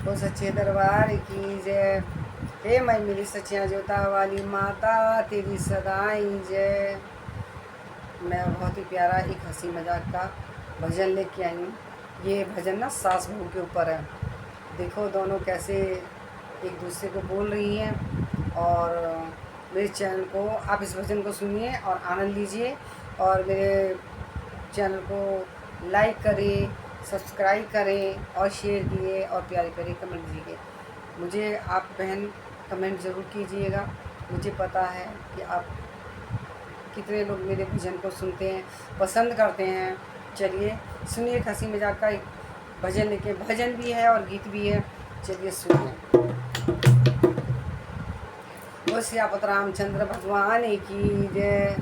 वो सच्चे दरबार की जय। हे मैं मेरी सच्चिया जोता वाली माता तेरी सदाई जय। मैं बहुत ही प्यारा एक हंसी मजाक का भजन लेके आई हूँ। ये भजन ना सास बहू के ऊपर है। देखो दोनों कैसे एक दूसरे को बोल रही हैं। और मेरे चैनल को आप इस भजन को सुनिए और आनंद लीजिए। और मेरे चैनल को लाइक करें, सब्सक्राइब करें और शेयर किए और प्यारे प्यारे कमेंट दीजिए। मुझे आप बहन कमेंट ज़रूर कीजिएगा। मुझे पता है कि आप कितने लोग मेरे भजन को सुनते हैं, पसंद करते हैं। चलिए सुनिए, हंसी मजाक का एक भजन लेके, भजन भी है और गीत भी है। चलिए सुनिए। ओ सियापत रामचंद्र भगवान की जय।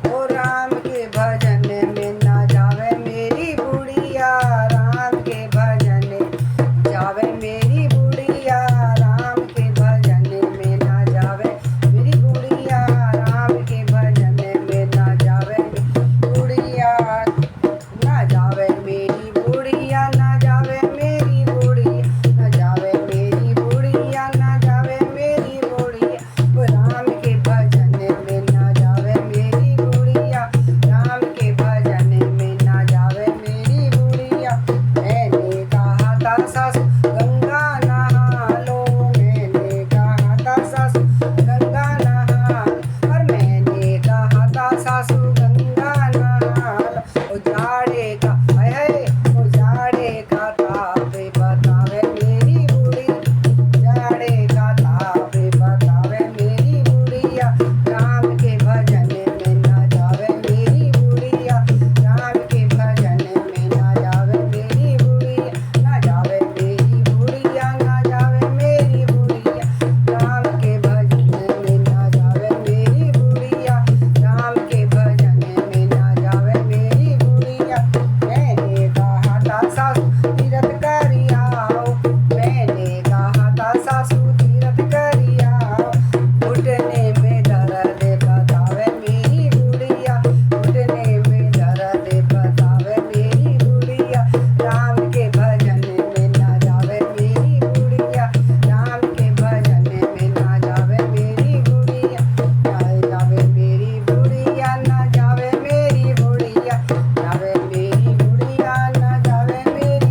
ओ राम के भजन में ना जावे मेरी बुढ़िया, राम के भजन जावे मेरी बुढ़िया, राम के भजन में ना जावे मेरी बुढ़िया, राम के भजन में ना जावे बुढ़िया, ना जावे मेरी बुढ़िया, ना जावे मेरी बुढ़िया, ना जावे मेरी बुढ़िया, ना जावे मेरी बुढ़िया। ओ राम के भजन में ना जावे मेरी बुढ़िया, राम के भजन में ना जावे मेरी बुढ़िया। मैंने कहा था सासु गंगा नहा लो, मैंने कहा था सासु गंगा नहा लो, और मैंने कहा था सासु गंगा नहा लो। ओ जाड़े का है, ओ जाड़े का तापे बतावे मेरी बुढ़ी, जाड़े का तापे बतावे मेरी बुढ़िया, राम के भजन में ना जावे मेरी बुढ़िया, राम के भजन में ना जावे मेरी बुढ़िया, ना जावे मेरी बुढ़िया, ना जावे मेरी बुढ़िया, राम के भजन में ना जावे मेरी बुढ़िया, राम के भजन में ना जावे मेरी बुढ़िया। मैंने कहा था सासु तीरथ करी आओ, मैंने कहा था सासु तीरथ करी आओ, घुटने में दर्द बतावे मेरी बुढ़िया, घुटने में दर्द बतावे मेरी बुढ़िया, राम के भजन में ना जावे मेरी बुढ़िया, राम के भजन में ना जावे मेरी बुढ़िया, ना जावे मेरी बुढ़िया, ना जावे मेरी बुढ़िया, जावे मेरी बुढ़िया, ना जावे मेरी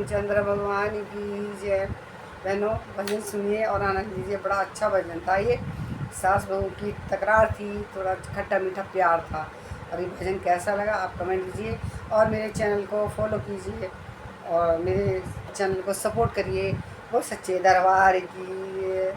रामचंद्र भगवान की जय। बहनों, भजन सुनिए और आनंद लीजिए। बड़ा अच्छा भजन था ये। सास बहू की तकरार थी, थोड़ा खट्टा मीठा प्यार था। और ये भजन कैसा लगा आप कमेंट कीजिए और मेरे चैनल को फॉलो कीजिए और मेरे चैनल को सपोर्ट करिए। वो सच्चे दरबार की